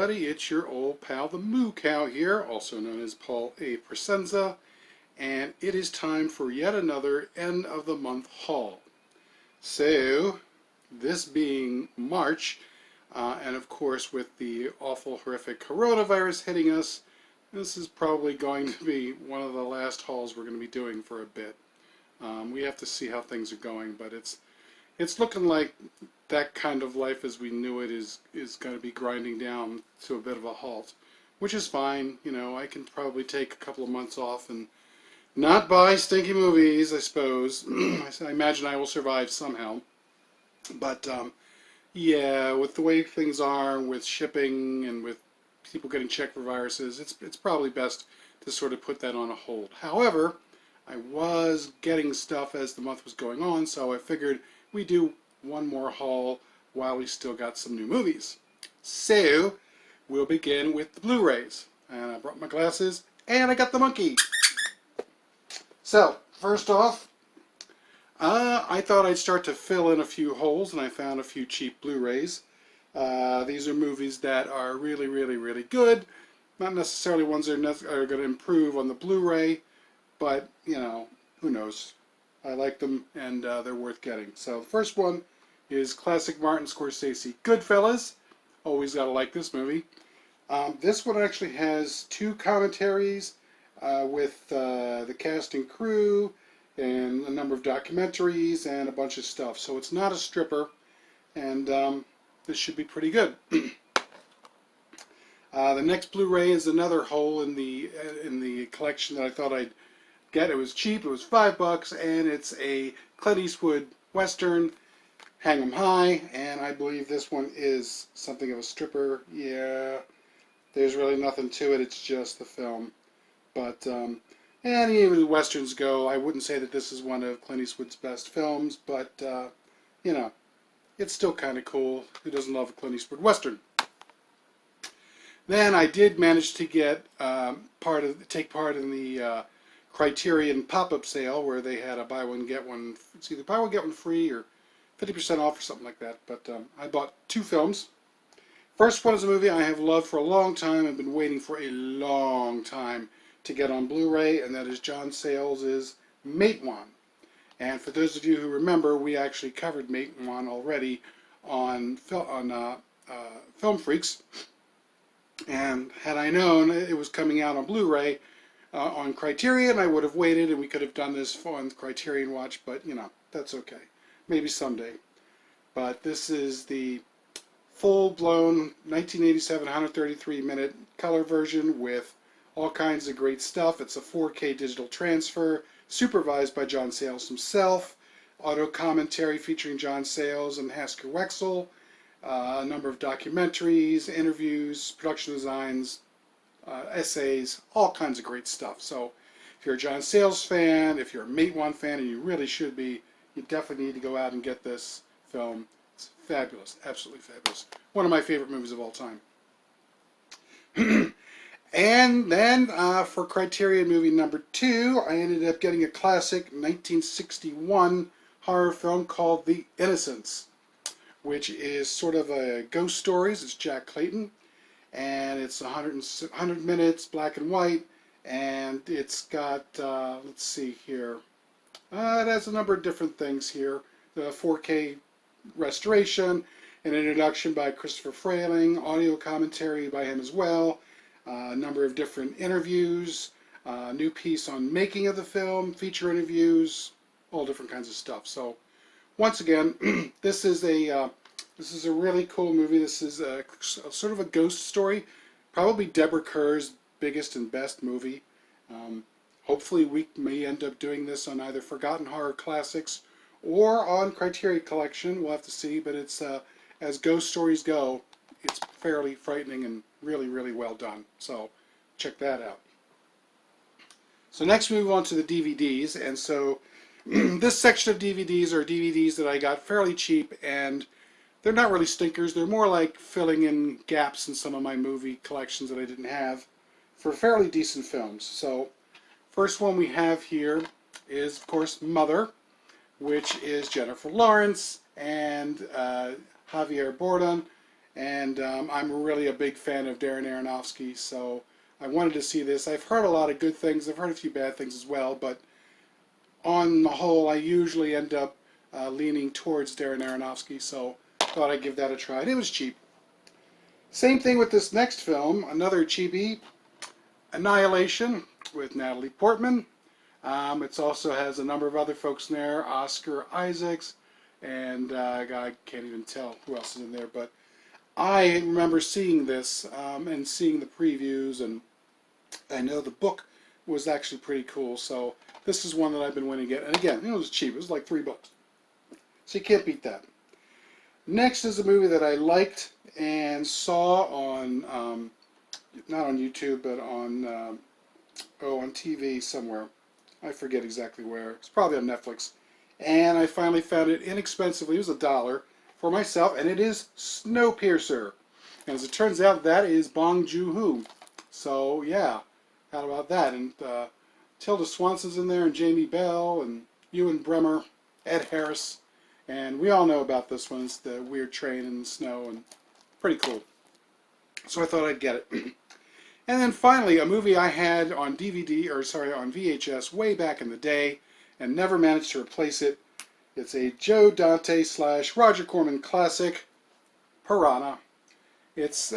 everybody, it's your old pal the Moo Cow here, also known as Paul A. Presenza, and it is time for yet another end of the month haul. So, this being March, and of course with the awful horrific coronavirus hitting us, this is probably going to be one of the last hauls we're going to be doing for a bit. We have to see how things are going, but it's looking like that kind of life as we knew it is going to be grinding down to a bit of a halt, which is fine. You know, I can probably take a couple of months off and not buy stinky movies, I suppose. I imagine I will survive somehow. But yeah, with the way things are, with shipping and with people getting checked for viruses, it's probably best to sort of put that on a hold. However, I was getting stuff as the month was going on, so I figured we do one more haul while we still got some new movies. So, we'll begin with the Blu-rays. And I brought my glasses, and I got the monkey. So, first off, I thought I'd start to fill in a few holes, and I found a few cheap Blu-rays. These are movies that are really, really, really good. Not necessarily ones that are going to improve on the Blu-ray, but, you know, who knows. I like them, and they're worth getting. So, the first one is classic Martin Scorsese, Goodfellas. Always gotta like this movie. This one actually has two commentaries with the cast and crew, and a number of documentaries, and a bunch of stuff. So it's not a stripper, and this should be pretty good. The next Blu-ray is another hole in the collection that I thought I'd get. It was cheap. It was $5, and it's a Clint Eastwood Western, Hang 'em High, and I believe this one is something of a stripper. Yeah, there's really nothing to it. It's just the film. But, and even the Westerns go, I wouldn't say that this is one of Clint Eastwood's best films, but, you know, it's still kind of cool. Who doesn't love a Clint Eastwood Western? Then I did manage to get take part in the Criterion pop-up sale where they had a buy one get one. It's either buy one get one free or 50% off or something like that. But I bought two films. First one is a movie I have loved for a long time. I've been waiting for a long time to get on Blu-ray, and that is John Sayles' Matewan. And for those of you who remember, we actually covered Matewan already on Film Freaks. And had I known it was coming out on Blu-ray on Criterion, I would have waited, and we could have done this on Criterion Watch. But you know, that's okay. Maybe someday. But this is the full-blown 1987 133-minute color version with all kinds of great stuff. It's a 4K digital transfer, supervised by John Sayles himself, auto commentary featuring John Sayles and Hasker Wexel, a number of documentaries, interviews, production designs, essays, all kinds of great stuff. So if you're a John Sayles fan, if you're a Matewan fan, and you really should be, you definitely need to go out and get this film. It's fabulous, absolutely fabulous. One of my favorite movies of all time. And then for Criterion movie number 2, I ended up getting a classic 1961 horror film called The Innocents, which is sort of a ghost stories. It's Jack Clayton, and it's 100 minutes, black and white, and it's got, let's see here, it has a number of different things here. The 4K restoration, an introduction by Christopher Frayling, audio commentary by him as well, a number of different interviews, a new piece on making of the film, feature interviews, all different kinds of stuff. So once again, this is a really cool movie. This is a sort of a ghost story, probably Deborah Kerr's biggest and best movie. Hopefully we may end up doing this on either Forgotten Horror Classics or on Criterion Collection. We'll have to see, but it's as ghost stories go, it's fairly frightening and really, really well done. So check that out. So next we move on to the DVDs, and so this section of DVDs are DVDs that I got fairly cheap, and they're not really stinkers. They're more like filling in gaps in some of my movie collections that I didn't have for fairly decent films. So first one we have here is, of course, Mother, which is Jennifer Lawrence and Javier Bardem and I'm really a big fan of Darren Aronofsky, so I wanted to see this. I've heard a lot of good things. I've heard a few bad things as well, but on the whole, I usually end up leaning towards Darren Aronofsky, so thought I'd give that a try. And it was cheap. Same thing with this next film, another cheapie, Annihilation with Natalie Portman. It also has a number of other folks in there, Oscar Isaacs, and I can't even tell who else is in there, but I remember seeing this and seeing the previews, and I know the book was actually pretty cool, so this is one that I've been wanting to get. And again, it was cheap. It was like $3. So you can't beat that. Next is a movie that I liked and saw on, not on YouTube, but on TV somewhere. I forget exactly where. It's probably on Netflix. And I finally found it inexpensively. It was $1 for myself, and it is Snowpiercer. And as it turns out, that is Bong Joon-ho. So yeah, how about that? And Tilda Swanson's in there, and Jamie Bell, and Ewan Bremer, Ed Harris, and we all know about this one. It's the weird train in the snow, and pretty cool. So I thought I'd get it. And then finally, a movie I had on on VHS way back in the day, and never managed to replace it. It's a Joe Dante / Roger Corman classic, Piranha. It's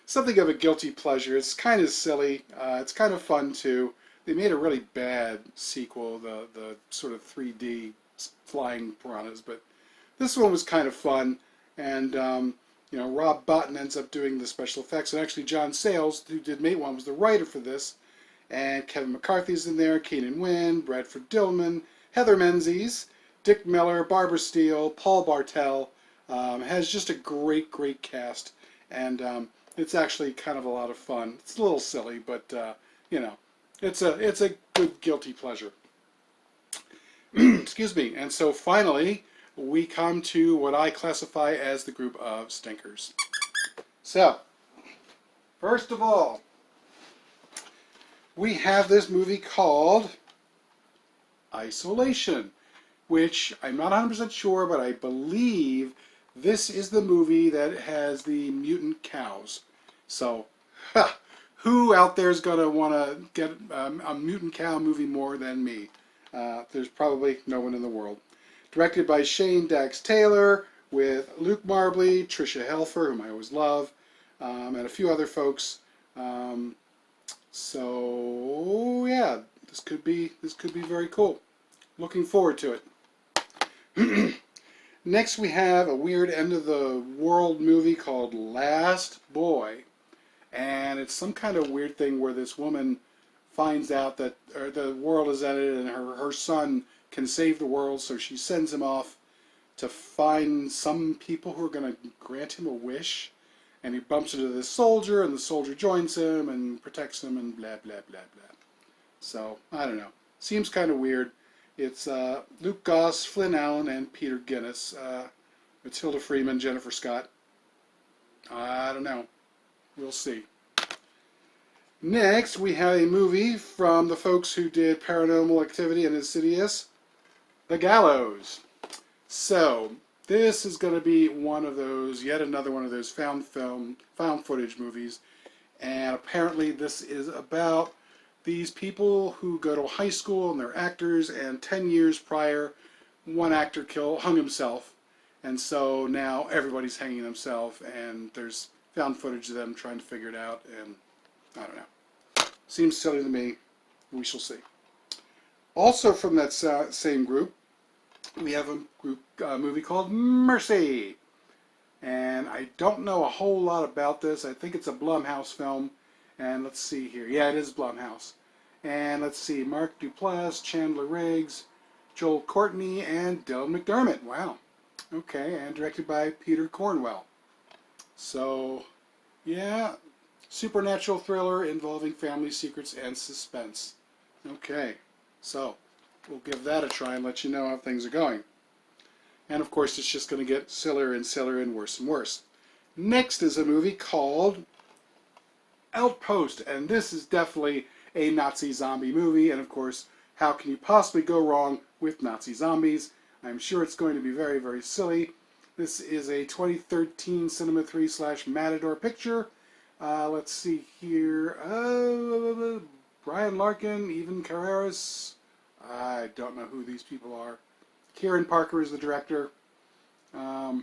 something of a guilty pleasure. It's kind of silly. It's kind of fun too. They made a really bad sequel, the sort of 3D flying piranhas, but this one was kind of fun. And Rob Bottin ends up doing the special effects, and actually John Sayles, who did Mate One, was the writer for this. And Kevin McCarthy's in there, Keenan Wynn, Bradford Dillman, Heather Menzies, Dick Miller, Barbara Steele, Paul Bartel. Has just a great cast, and it's actually kind of a lot of fun. It's a little silly, but it's a good guilty pleasure. Excuse me. And so finally, we come to what I classify as the group of stinkers. So, first of all, we have this movie called Isolation, which I'm not 100% sure, but I believe this is the movie that has the mutant cows. So, who out there is going to want to get a mutant cow movie more than me? There's probably no one in the world. Directed by Shane Dax Taylor, with Luke Marbley, Tricia Helfer, whom I always love, and a few other folks. So yeah, this could be very cool. Looking forward to it. Next, we have a weird end of the world movie called Last Boy, and it's some kind of weird thing where this woman finds out that the world is ended and her son can save the world, so she sends him off to find some people who are going to grant him a wish. And he bumps into this soldier, and the soldier joins him and protects him, and blah, blah, blah, blah. So, I don't know. Seems kind of weird. It's Luke Goss, Flynn Allen, and Peter Guinness. Matilda Freeman, Jennifer Scott. I don't know. We'll see. Next, we have a movie from the folks who did Paranormal Activity and Insidious, The Gallows. So, this is going to be yet another one of those found footage movies. And apparently this is about these people who go to high school and they're actors, and 10 years prior, one actor hung himself. And so now everybody's hanging themselves, and there's found footage of them trying to figure it out, and I don't know. Seems silly to me. We shall see. Also from that same group, we have a movie called Mercy. And I don't know a whole lot about this. I think it's a Blumhouse film. And let's see here. Yeah, it is Blumhouse. And let's see. Mark Duplass, Chandler Riggs, Joel Courtney, and Dylan McDermott. Wow. Okay, and directed by Peter Cornwell. So, yeah, supernatural thriller involving family secrets and suspense. Okay, so we'll give that a try and let you know how things are going. And of course, it's just going to get sillier and sillier and worse and worse. Next is a movie called Outpost, and this is definitely a Nazi zombie movie. And of course, how can you possibly go wrong with Nazi zombies? I'm sure it's going to be very, very silly. This is a 2013 Cinema 3/Matador picture. Let's see here. Brian Larkin, Evan Carreras. I don't know who these people are. Kieran Parker is the director. Oh,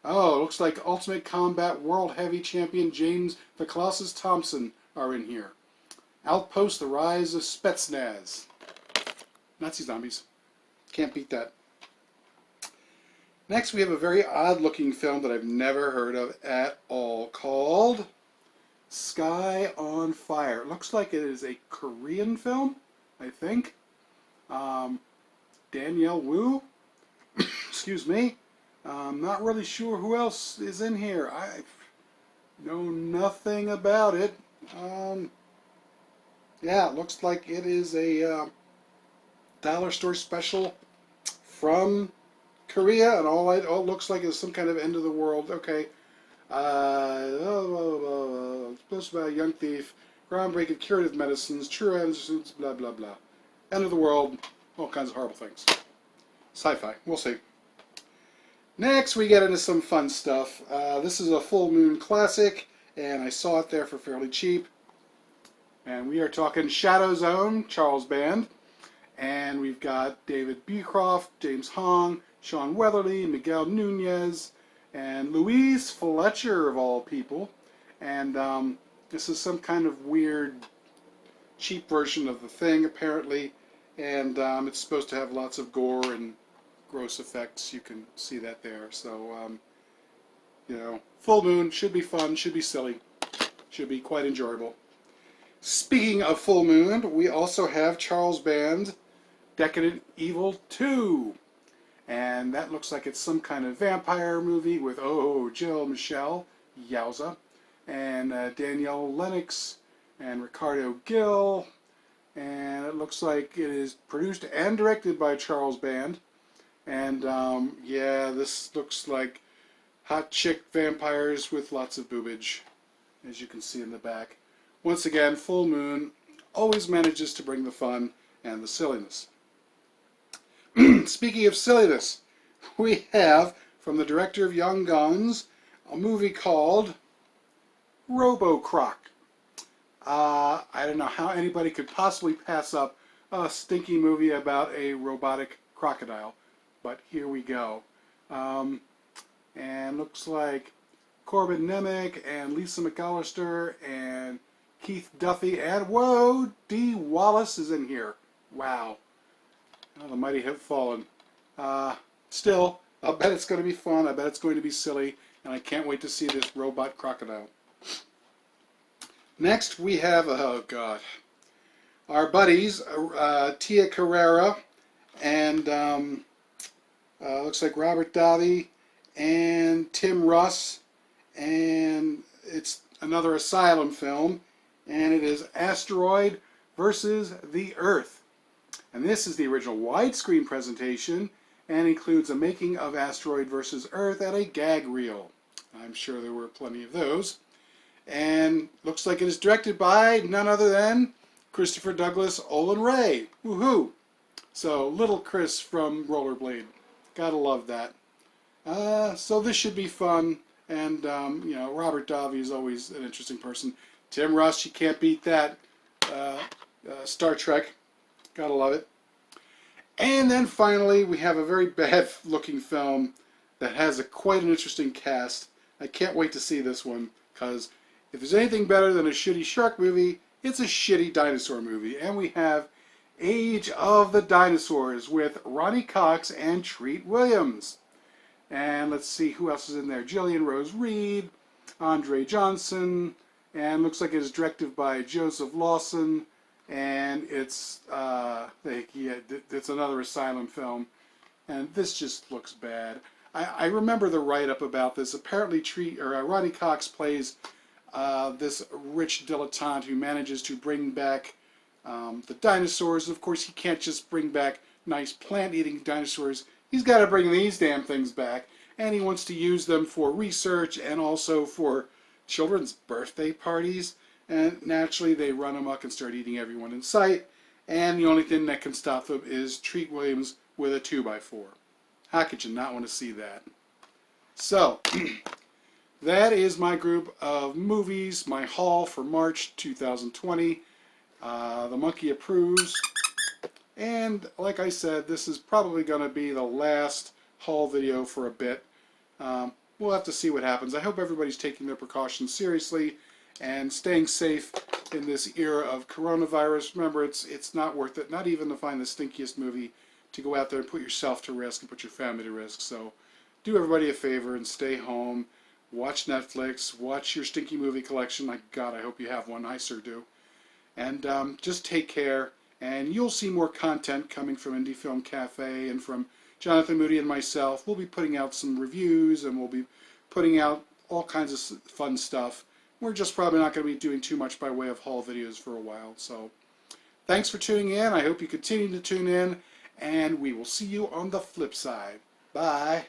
it looks like Ultimate Combat World Heavy Champion James the Colossus Thompson are in here. Outpost, The Rise of Spetsnaz. Nazi zombies. Can't beat that. Next, we have a very odd-looking film that I've never heard of at all, called Sky on Fire. It looks like it is a Korean film, I think. Danielle Wu. Excuse me. I'm not really sure who else is in here. I know nothing about it. Yeah, it looks like it is a dollar store special from Korea, and all it looks like is some kind of end of the world. Okay. Supposed to be a young thief, groundbreaking curative medicines, true answers, blah, blah, blah. End of the world, all kinds of horrible things. Sci-fi, we'll see. Next, we get into some fun stuff. This is a Full Moon classic, and I saw it there for fairly cheap. And we are talking Shadow Zone, Charles Band. And we've got David Beecroft, James Hong, Sean Weatherly, Miguel Nunez, and Louise Fletcher, of all people. And this is some kind of weird, cheap version of The Thing, apparently. And it's supposed to have lots of gore and gross effects. You can see that there. So, you know, Full Moon should be fun, should be silly, should be quite enjoyable. Speaking of Full Moon, we also have Charles Band, Decadent Evil 2. And that looks like it's some kind of vampire movie with, Jill Michelle, yowza, and Danielle Lennox and Ricardo Gill. And it looks like it is produced and directed by Charles Band. And yeah, this looks like hot chick vampires with lots of boobage, as you can see in the back. Once again, Full Moon always manages to bring the fun and the silliness. Speaking of silliness, we have, from the director of Young Guns, a movie called Robo-Croc. I don't know how anybody could possibly pass up a stinky movie about a robotic crocodile, but here we go. And looks like Corbin Nemec and Lisa McAllister and Keith Duffy and, whoa, Dee Wallace is in here. Wow. Oh, the mighty have fallen. Still, I'll bet it's going to be fun. I bet it's going to be silly. And I can't wait to see this robot crocodile. Next, we have, oh God, our buddies, Tia Carrera and looks like Robert Davi and Tim Russ. And it's another Asylum film. And it is Asteroid versus the Earth. And this is the original widescreen presentation and includes a making of Asteroid versus Earth and a gag reel. I'm sure there were plenty of those. And looks like it is directed by none other than Christopher Douglas Olin Ray. Woohoo! So, little Chris from Rollerblade. Gotta love that. So this should be fun. And, you know, Robert Davi is always an interesting person. Tim Russ, you can't beat that. Star Trek. Gotta love it. And then finally, we have a very bad-looking film that has quite an interesting cast. I can't wait to see this one, because if there's anything better than a shitty shark movie, it's a shitty dinosaur movie. And we have Age of the Dinosaurs with Ronnie Cox and Treat Williams. And let's see who else is in there. Gillian Rose Reed, Andre Johnson, and looks like it is directed by Joseph Lawson. And it's it's another Asylum film, and this just looks bad. I remember the write-up about this. Apparently, Ronnie Cox plays this rich dilettante who manages to bring back the dinosaurs. Of course, he can't just bring back nice plant-eating dinosaurs. He's got to bring these damn things back, and he wants to use them for research and also for children's birthday parties. And naturally, they run amok and start eating everyone in sight. And the only thing that can stop them is Treat Williams with a 2x4. How could you not want to see that? So, that is my group of movies, my haul for March 2020. The monkey approves. And like I said, this is probably going to be the last haul video for a bit. We'll have to see what happens. I hope everybody's taking their precautions seriously and staying safe in this era of coronavirus. Remember, it's not worth it, not even to find the stinkiest movie, to go out there and put yourself to risk and put your family to risk. So do everybody a favor and stay home. Watch Netflix. Watch your stinky movie collection. My God, I hope you have one. I sure do. And just take care. And you'll see more content coming from Indie Film Cafe and from Jonathan Moody and myself. We'll be putting out some reviews and we'll be putting out all kinds of fun stuff. We're just probably not going to be doing too much by way of haul videos for a while. So thanks for tuning in. I hope you continue to tune in. And we will see you on the flip side. Bye.